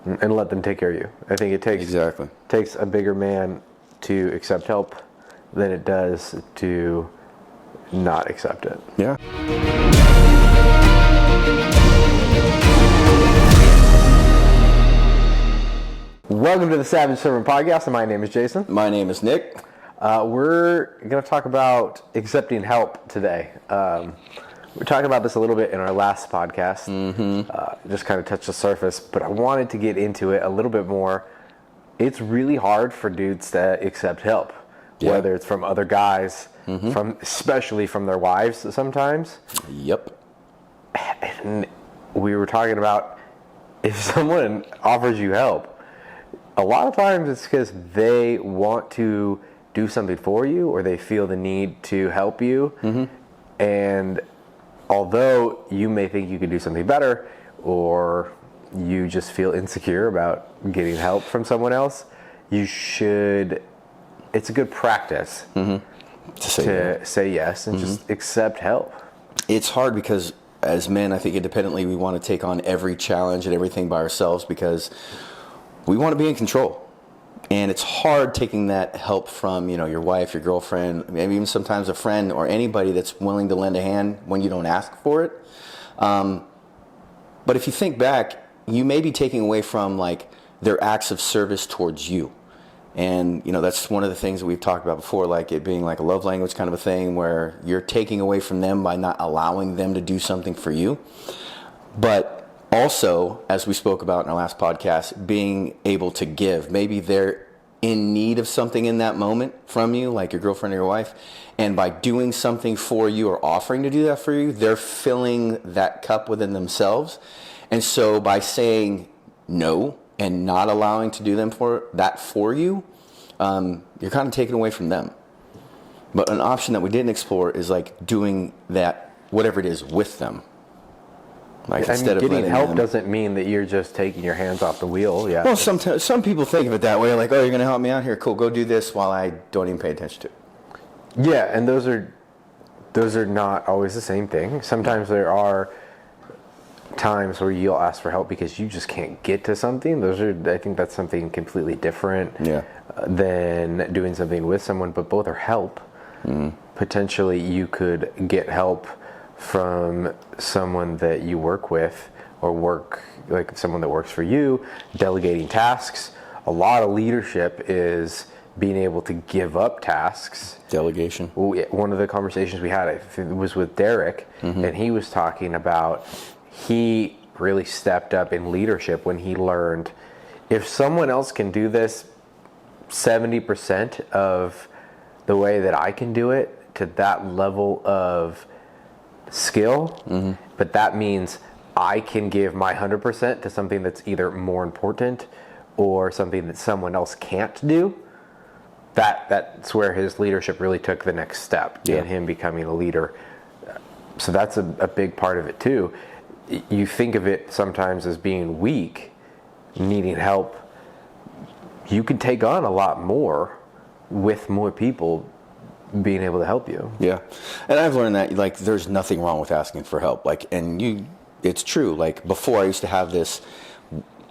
and let them take care of you. I think it takes a bigger man to accept help than it does to not accept it. Yeah. Welcome to the Savage Servant Podcast, and my name is Jason. My name is Nick. We're going to talk about accepting help today. We talked about this a little bit in our last podcast. Just kind of touched the surface, but I wanted to get into it a little bit more. It's really hard for dudes to accept help, whether it's from other guys, especially from their wives sometimes. Yep. And we were talking about if someone offers you help, a lot of times it's because they want to do something for you or they feel the need to help you. And although you may think you could do something better or you just feel insecure about getting help from someone else, it's a good practice to say yes and just accept help. It's hard because as men, I think independently, we want to take on every challenge and everything by ourselves because we want to be in control. And it's hard taking that help from, your wife, your girlfriend, maybe even sometimes a friend or anybody that's willing to lend a hand when you don't ask for it. But if you think back, you may be taking away from like their acts of service towards you. And, that's one of the things that we've talked about before, like it being like a love language kind of a thing where you're taking away from them by not allowing them to do something for you. But also, as we spoke about in our last podcast, being able to give. Maybe they're in need of something in that moment from you, like your girlfriend or your wife. And by doing something for you or offering to do that for you, they're filling that cup within themselves. And so by saying no and not allowing to do that for you, you're kind of taking away from them. But an option that we didn't explore is like doing that, whatever it is, with them. Like instead of getting help doesn't mean that you're just taking your hands off the wheel. Yeah. Well, some people think of it that way, like, oh, you're going to help me out here, cool, go do this while I don't even pay attention to it. Yeah, and those are not always the same thing. Sometimes there are times where you'll ask for help because you just can't get to something. I think that's something completely different than doing something with someone, but both are help. Potentially you could get help from someone that you work with or someone that works for you, delegating tasks. A lot of leadership is being able to give up tasks. Delegation. One of the conversations we had, it was with Derek, and he was talking about he really stepped up in leadership when he learned if someone else can do this 70% of the way that I can do it to that level of skill, but that means I can give my 100% to something that's either more important or something that someone else can't do. That's where his leadership really took the next step in him becoming a leader. So that's a big part of it too. You think of it sometimes as being weak, needing help. You can take on a lot more with more people being able to help you. Yeah. And I've learned that like there's nothing wrong with asking for help. It's true. Like before I used to have this,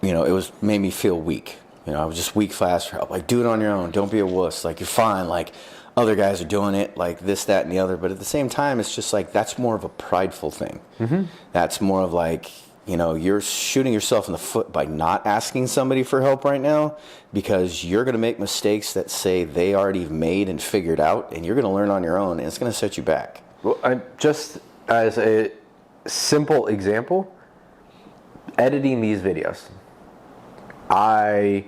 it made me feel weak. I was just weak for ask for help. Like do it on your own. Don't be a wuss. Like you're fine. Like other guys are doing it, like this, that, and the other. But at the same time, it's just like that's more of a prideful thing. That's more of like, you're shooting yourself in the foot by not asking somebody for help right now because you're going to make mistakes that say they already made and figured out, and you're going to learn on your own, and it's going to set you back. Well, just as a simple example, editing these videos. I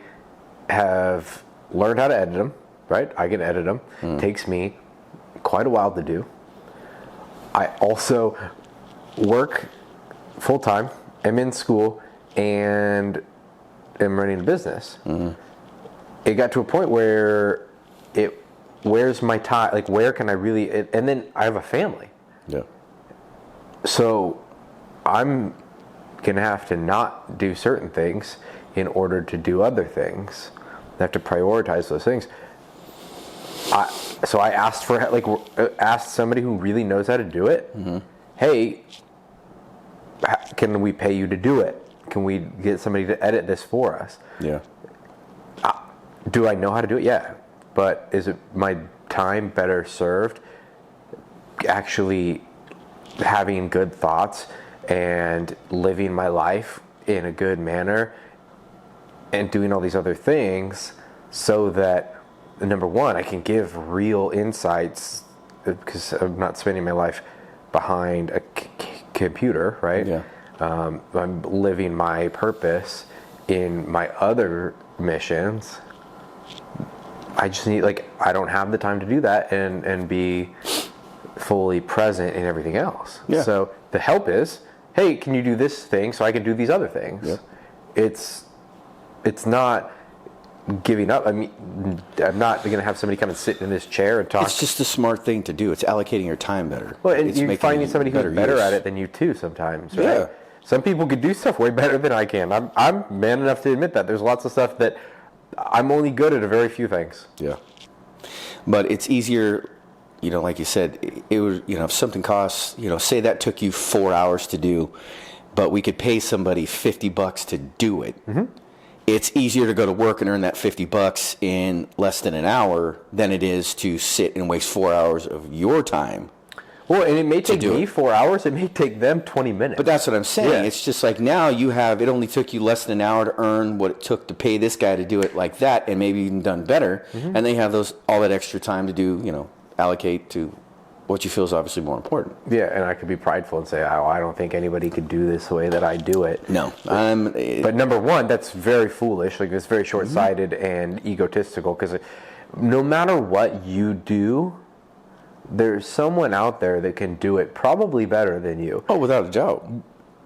have learned how to edit them, right? I can edit them. It takes me quite a while to do. I also work full-time. I'm in school and am running a business. It got to a point where where's my time? Like, where can I really? And then I have a family. Yeah. So I'm gonna have to not do certain things in order to do other things. I have to prioritize those things. So I asked somebody who really knows how to do it. Hey, can we pay you to do it? can we get somebody to edit this for us? Yeah. Do I know how to do it? Yeah. But is it my time better served actually having good thoughts and living my life in a good manner and doing all these other things so that, number one, I can give real insights because I'm not spending my life behind a computer, right? Yeah. I'm living my purpose in my other missions. I just need, I don't have the time to do that and be fully present in everything else. Yeah. So the help is, hey, can you do this thing so I can do these other things? Yeah. It's not giving up. I mean, I'm not going to have somebody come and sit in this chair and talk. It's just the smart thing to do. It's allocating your time better. Well, and it's you're finding somebody who's better use. at it than you too sometimes, right? Yeah. Some people could do stuff way better than I can. I'm man enough to admit that. There's lots of stuff that I'm only good at a very few things. Yeah. But it's easier, like you said, it was, if something costs, say that took you 4 hours to do, but we could pay somebody $50 to do it. Mm-hmm. It's easier to go to work and earn that $50 in less than an hour than it is to sit and waste 4 hours of your time. Well, and it may take me 4 hours. It may take them 20 minutes. But that's what I'm saying. Yeah. It's just like now it only took you less than an hour to earn what it took to pay this guy to do it like that, and maybe even done better. Mm-hmm. And they have all that extra time to do, allocate to what you feel is obviously more important. Yeah, and I could be prideful and say, oh, I don't think anybody could do this the way that I do it. No. But number one, that's very foolish. It's very short-sighted mm-hmm. and egotistical, because no matter what you do, there's someone out there that can do it probably better than you. Oh, without a doubt.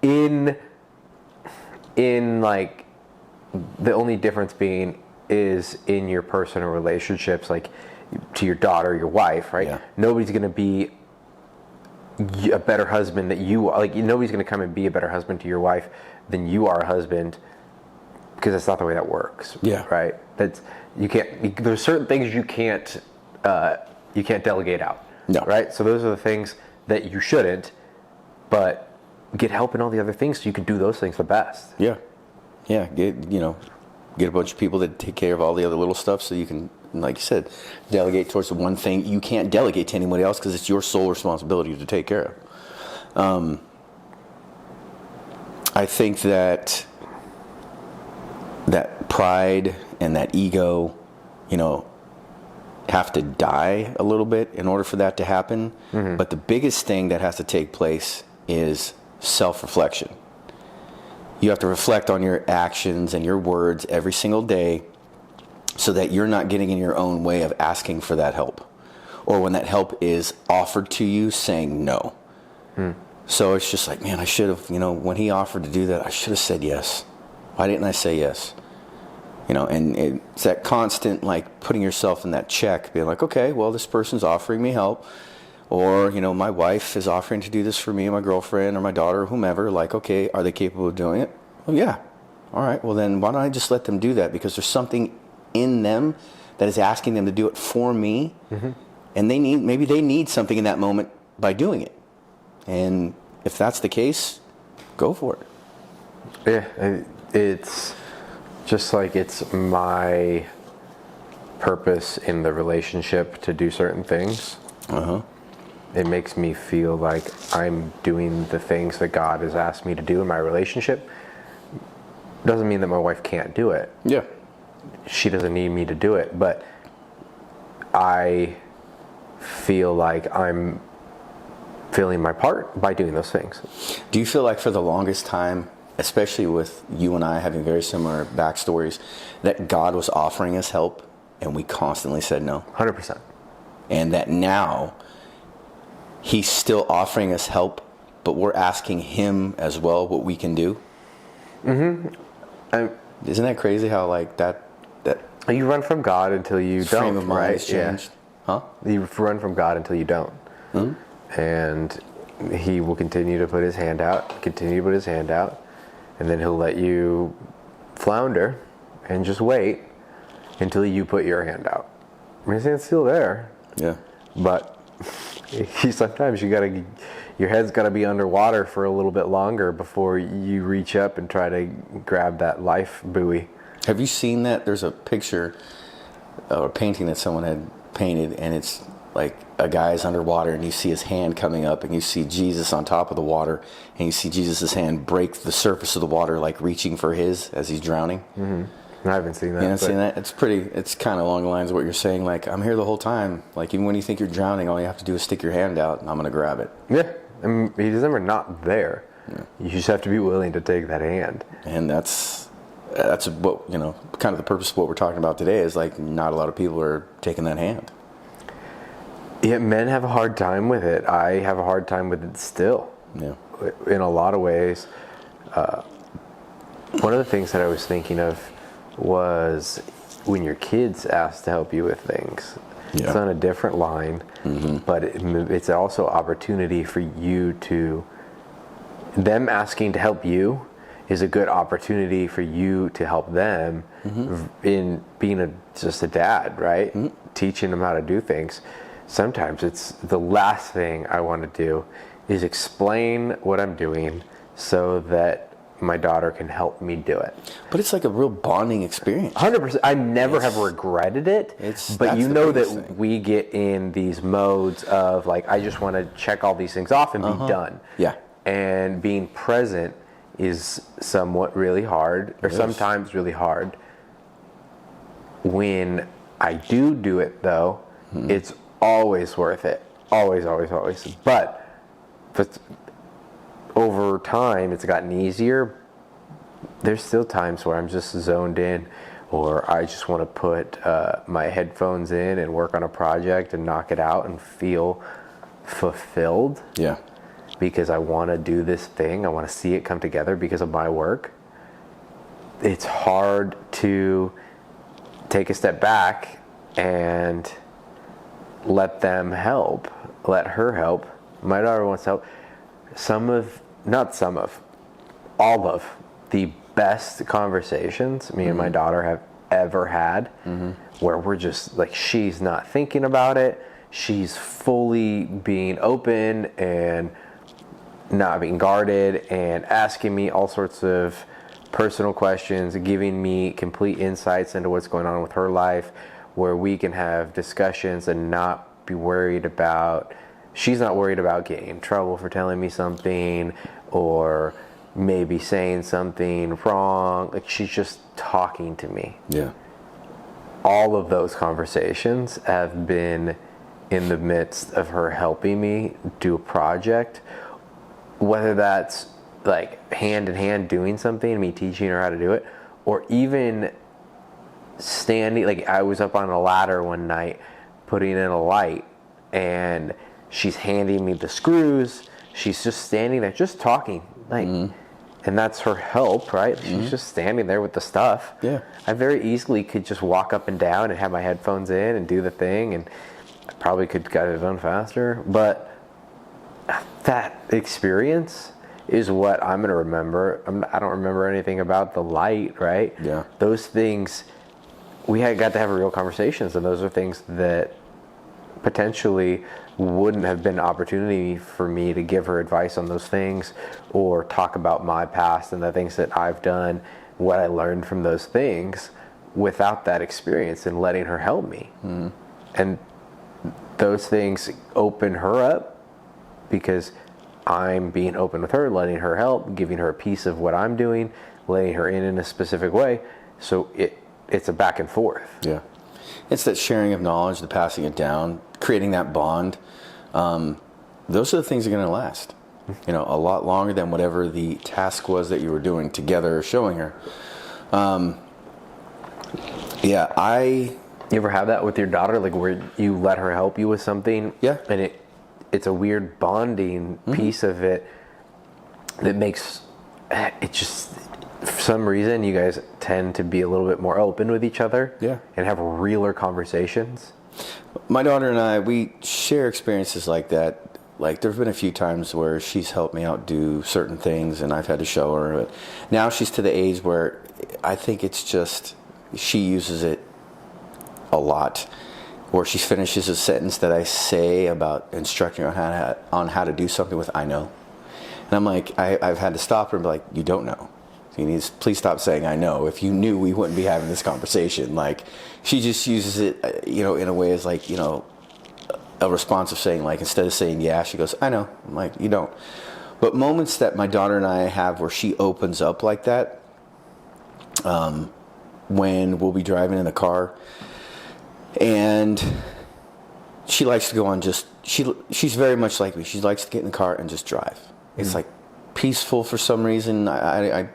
In the only difference being is in your personal relationships, like to your daughter, your wife, right? Yeah. Nobody's going to be a better husband that you are. Nobody's going to come and be a better husband to your wife than you are a husband, because that's not the way that works. Yeah. Right? There's certain things you can't delegate out. No. Right? So those are the things that you shouldn't, but get help in all the other things so you can do those things the best. Yeah. Yeah. Get a bunch of people that take care of all the other little stuff so you can, like you said, delegate towards the one thing you can't delegate to anybody else because it's your sole responsibility to take care of. I think that pride and that ego, have to die a little bit in order for that to happen. Mm-hmm. But the biggest thing that has to take place is self-reflection. You have to reflect on your actions and your words every single day so that you're not getting in your own way of asking for that help. Or when that help is offered to you, saying no. So it's just like, man, I should have, when he offered to do that, I should have said yes. Why didn't I say yes? And it's that constant, putting yourself in that check, being like, okay, well, this person's offering me help. Or, my wife is offering to do this for me, or my girlfriend, or my daughter, or whomever. Okay, are they capable of doing it? Well, yeah. All right, well, then why don't I just let them do that? Because there's something in them that is asking them to do it for me. Mm-hmm. And maybe they need something in that moment by doing it. And if that's the case, go for it. Yeah, it's just like it's my purpose in the relationship to do certain things. Uh-huh. It makes me feel like I'm doing the things that God has asked me to do in my relationship. Doesn't mean that my wife can't do it. Yeah. She doesn't need me to do it, but I feel like I'm feeling my part by doing those things. Do you feel like for the longest time, especially with you and I having very similar backstories, that God was offering us help and we constantly said no? 100%. And that now he's still offering us help, but we're asking him as well what we can do? Mm-hmm. Isn't that crazy how that you run from God until you don't, frame of mind right? has changed? Yeah. Huh? You run from God until you don't. Mm-hmm. And he will continue to put his hand out, and then he'll let you flounder and just wait until you put your hand out. His hand's still there. Yeah. But sometimes you your head's got to be underwater for a little bit longer before you reach up and try to grab that life buoy. Have you seen that? There's a picture or a painting that someone had painted, and it's like a guy's underwater, and you see his hand coming up, and you see Jesus on top of the water, and you see Jesus' hand break the surface of the water, like reaching for his as he's drowning. Mm-hmm. I haven't seen that. You haven't seen that? It's kind of along the lines of what you're saying. Like, I'm here the whole time. Like, even when you think you're drowning, all you have to do is stick your hand out, and I'm going to grab it. Yeah. I mean, he's never not there. Yeah. You just have to be willing to take that hand. And that's what, kind of the purpose of what we're talking about today is, like, not a lot of people are taking that hand. Yeah, men have a hard time with it. I have a hard time with it still. Yeah. In a lot of ways. One of the things that I was thinking of was when your kids ask to help you with things. Yeah. It's on a different line, but it's also opportunity for you to, them asking to help you is a good opportunity for you to help them in being just a dad, right? Teaching them how to do things. Sometimes it's the last thing I want to do is explain what I'm doing so that my daughter can help me do it. But it's like a real bonding experience. 100%. I never have regretted it. But you know that we get in these modes of like, I just want to check all these things off and be done. Yeah. And being present is somewhat really hard, or sometimes really hard. When I do it though, it's always worth it. Always, always, always. But over time, it's gotten easier. There's still times where I'm just zoned in, or I just want to put my headphones in and work on a project and knock it out and feel fulfilled. Yeah. Because I want to do this thing. I want to see it come together because of my work. It's hard to take a step back and let them help. Let her help. My daughter wants help. All of the best conversations me and my daughter have ever had, where we're just like, she's not thinking about it. She's fully being open and not being guarded and asking me all sorts of personal questions, giving me complete insights into what's going on with her life, where we can have discussions and not be worried about, she's not worried about getting in trouble for telling me something or maybe saying something wrong. Like, she's just talking to me. Yeah. All of those conversations have been in the midst of her helping me do a project, whether that's like hand in hand doing something, me teaching her how to do it, or even standing, like I was up on a ladder one night putting in a light and she's handing me the screws. She's just standing there, just talking, like, and that's her help, right? She's just standing there with the stuff. Yeah. I very easily could just walk up and down and have my headphones in and do the thing, and I probably could get it done faster. But that experience is what I'm going to remember. I don't remember anything about the light, right? Yeah. Those things, got to have real conversations, and those are things that potentially wouldn't have been an opportunity for me to give her advice on those things or talk about my past and the things that I've done, what I learned from those things, without that experience and letting her help me. And those things open her up because I'm being open with her, letting her help, giving her a piece of what I'm doing, letting her in a specific way. So it's a back and forth. Yeah. It's that sharing of knowledge, the passing it down, creating that bond. Those are the things that are going to last, a lot longer than whatever the task was that you were doing together or showing her. You ever have that with your daughter, like where you let her help you with something? Yeah. And it's a weird bonding piece of it that makes it just, for some reason, you guys tend to be a little bit more open with each other. Yeah. And have realer conversations. My daughter and I, we share experiences like that. Like, there've been a few times where she's helped me out do certain things and I've had to show her. But now she's to the age where I think it's just, she uses it a lot. or she finishes a sentence that I say about instructing her on how to do something with "I know," and I'm like, I've had to stop her and be like, "You don't know. You need to please stop saying I know. If you knew, we wouldn't be having this conversation." Like, she just uses it, in a way as like, a response of saying, like, instead of saying yeah, she goes, "I know." I'm like, "You don't." But moments that my daughter and I have where she opens up like that, when we'll be driving in the car, and she likes to go on she's very much like me. She likes to get in the car and just drive. It's like peaceful for some reason. I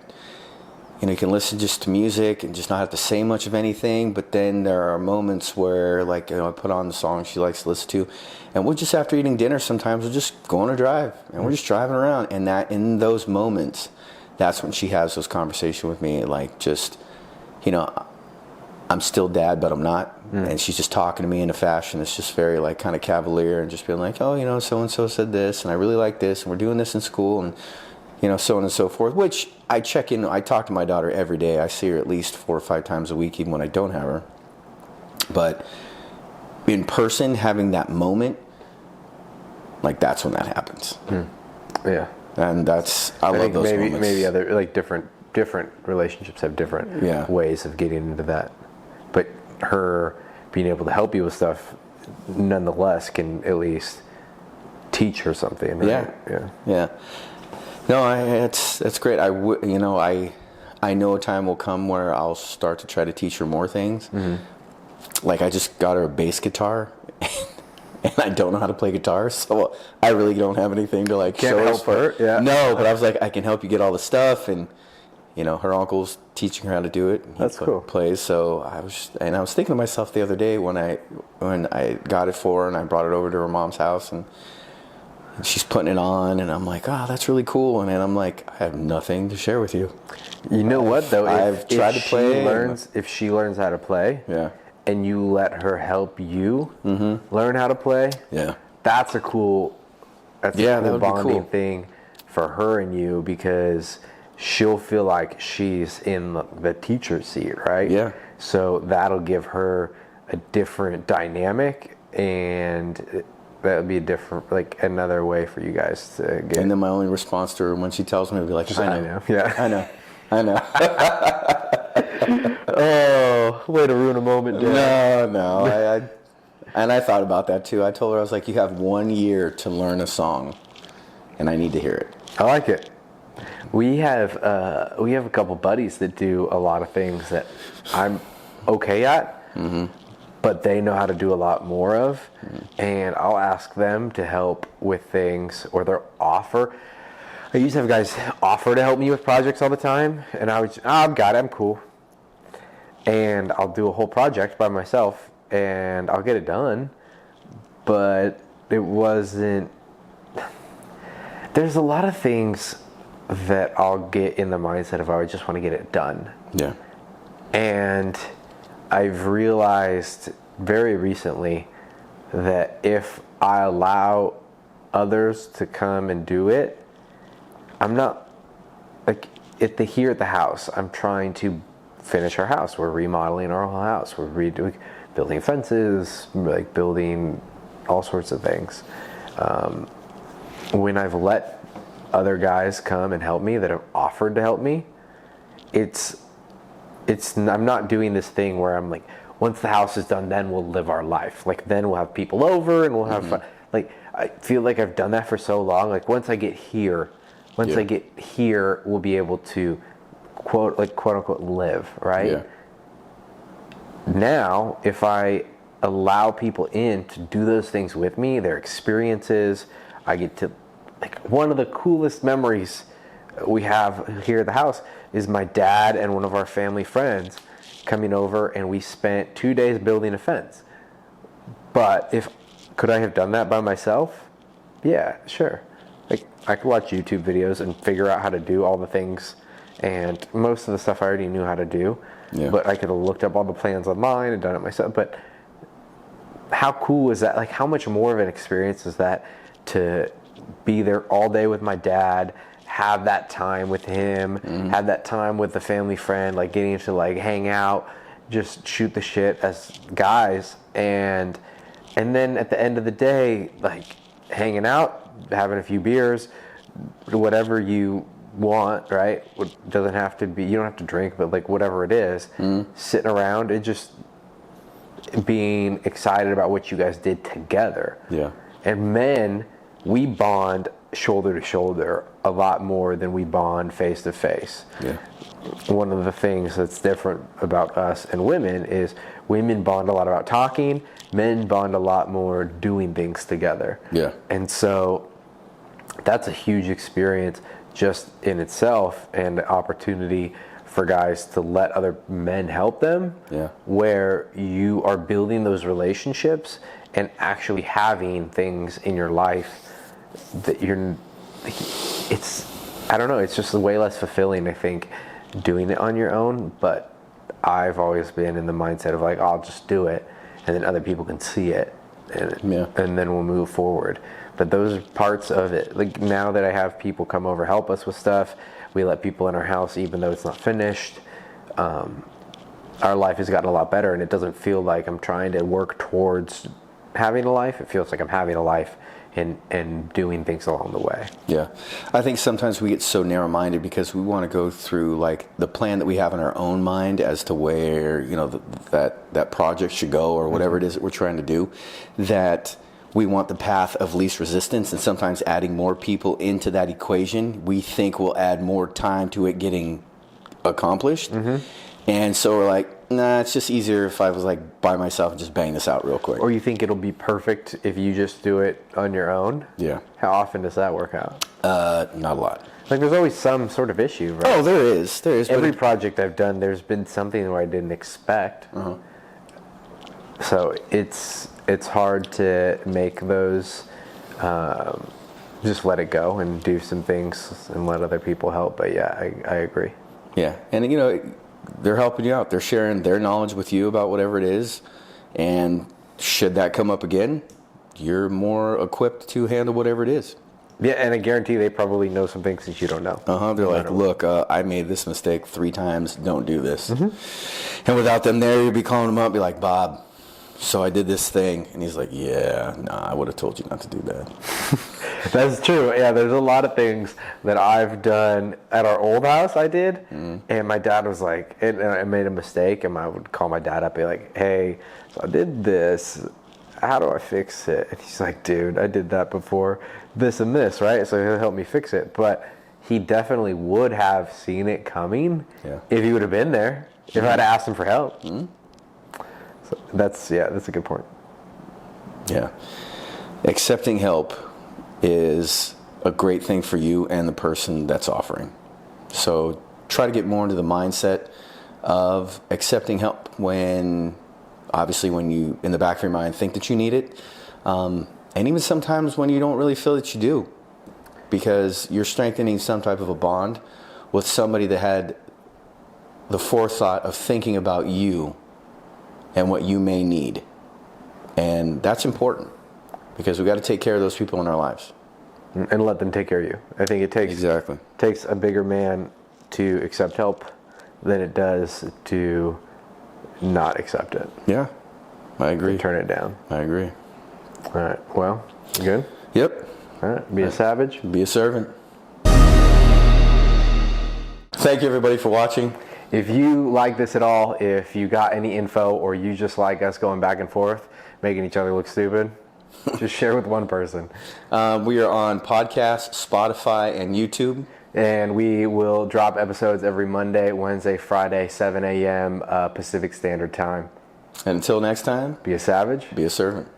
you can listen just to music and just not have to say much of anything. But then there are moments where, like, I put on the song she likes to listen to, and we'll just, after eating dinner, sometimes we'll just go on a drive and we're just driving around. And that, in those moments, that's when she has those conversations with me, like, just, I'm still dad, but I'm not. And she's just talking to me in a fashion that's just very, like, kind of cavalier, and just being like, "Oh, so-and-so said this, and I really like this, and we're doing this in school," and, so on and so forth, which I check in. I talk to my daughter every day. I see her at least 4 or 5 times a week, even when I don't have her. But in person, having that moment, like, that's when that happens. Yeah. And I love think those moments. maybe other, like, different relationships have different ways of getting into that. But her being able to help you with stuff, nonetheless, can at least teach her something. Right? Yeah. No, that's great. I know a time will come where I'll start to try to teach her more things. Like, I just got her a bass guitar, and I don't know how to play guitar, so I really don't have anything to, like, Can't show help her. Yeah. No, but I was like, I can help you get all the stuff, and her uncle's teaching her how to do it. That's cool. Plays. So I was thinking to myself the other day when I got it for her and I brought it over to her mom's house, and she's putting it on, and I'm like, "Oh, that's really cool." And then I'm like, I have nothing to share with you. You know what, though? I've tried to play. If she learns how to play, yeah, and you let her help you learn how to play, that's a cool bonding thing for her and you, because she'll feel like she's in the teacher's seat, right? Yeah. So that'll give her a different dynamic, and that would be a different, like, another way for you guys to get. And then my only response to her when she tells me, will be like, "I know. Yeah. I know." Oh, way to ruin a moment, Dad. No. I thought about that too. I told her, I was like, "You have 1 year to learn a song, and I need to hear it." I like it. We have a couple buddies that do a lot of things that I'm okay at, but they know how to do a lot more of, and I'll ask them to help with things, or they'll offer. I used to have guys offer to help me with projects all the time, and I would, I've got it, I'm cool. And I'll do a whole project by myself, and I'll get it done, but it wasn't. There's a lot of things that I'll get in the mindset of, I just want to get it done. Yeah. And I've realized very recently that if I allow others to come and do it, I'm not, like, here at the house, I'm trying to finish our house. We're remodeling our whole house. We're building fences, like building all sorts of things. When I've let other guys come and help me that have offered to help me, I'm not doing this thing where I'm like, once the house is done, then we'll live our life. Like, then we'll have people over and we'll have fun. Like, I feel like I've done that for so long. Like, once I get here, we'll be able to quote unquote live, right? Yeah. Now, if I allow people in to do those things with me, their experiences, I get to, like, one of the coolest memories we have here at the house is my dad and one of our family friends coming over, and we spent 2 days building a fence. But could I have done that by myself? Yeah, sure. Like, I could watch YouTube videos and figure out how to do all the things, and most of the stuff I already knew how to do. Yeah. But I could have looked up all the plans online and done it myself. But how cool is that? Like, how much more of an experience is that to be there all day with my dad, have that time with him, have that time with the family friend, like getting to, like, hang out just shoot the shit as guys, and then at the end of the day, like hanging out, having a few beers, whatever you want, right? It doesn't have to be, you don't have to drink, but like whatever it is, sitting around and just being excited about what you guys did together. Yeah. And men, we bond shoulder to shoulder a lot more than we bond face to face. Yeah. One of the things that's different about us and women is women bond a lot about talking, men bond a lot more doing things together. Yeah. And so that's a huge experience just in itself, and the opportunity for guys to let other men help them, where you are building those relationships and actually having things in your life that I don't know, it's just way less fulfilling, I think, doing it on your own. But I've always been in the mindset of like, I'll just do it, and then other people can see it, and then we'll move forward. But those are parts of it. Like now that I have people come over, help us with stuff, we let people in our house even though it's not finished. Our life has gotten a lot better, and it doesn't feel like I'm trying to work towards having a life. It feels like I'm having a life and doing things along the way. Yeah. I think sometimes we get so narrow-minded because we want to go through like the plan that we have in our own mind as to where, you know, that project should go, or whatever it is that we're trying to do, that we want the path of least resistance, and sometimes adding more people into that equation we think will add more time to it getting accomplished. And so we're like, nah, it's just easier if I was like by myself and just bang this out real quick. Or you think it'll be perfect if you just do it on your own? Yeah. How often does that work out? Not a lot. Like there's always some sort of issue, right? Oh, there is. Every project I've done, there's been something where I didn't expect. So it's hard to make those, just let it go and do some things and let other people help. But yeah, I agree. Yeah, and you know, they're helping you out. They're sharing their knowledge with you about whatever it is, and should that come up again, you're more equipped to handle whatever it is. Yeah, and I guarantee they probably know some things that you don't know. They're like, look, I made this mistake 3 times. Don't do this. And without them there, you'd be calling them up, be like, Bob, so I did this thing. And he's like, yeah, nah, I would have told you not to do that. That's true. Yeah, there's a lot of things that I've done at our old house I did. And my dad was like, and I made a mistake, and I would call my dad up and be like, hey, so I did this. How do I fix it? And he's like, dude, I did that before, this and this, right? So he'll help me fix it. But he definitely would have seen it coming if he would have been there, if I'd asked him for help. So that's a good point. Yeah. Accepting help is a great thing for you and the person that's offering. So try to get more into the mindset of accepting help when you, in the back of your mind, think that you need it. And even sometimes when you don't really feel that you do, because you're strengthening some type of a bond with somebody that had the forethought of thinking about you and what you may need. And that's important, because we've got to take care of those people in our lives. And let them take care of you. I think it takes a bigger man to accept help than it does to not accept it. Yeah, I agree. To turn it down. I agree. All right, well, you good? Yep. All right, be a savage. Be a servant. Thank you, everybody, for watching. If you like this at all, if you got any info, or you just like us going back and forth, making each other look stupid, just share with one person. We are on podcasts, Spotify, and YouTube. And we will drop episodes every Monday, Wednesday, Friday, 7 a.m. Pacific Standard Time. And until next time, be a savage. Be a servant.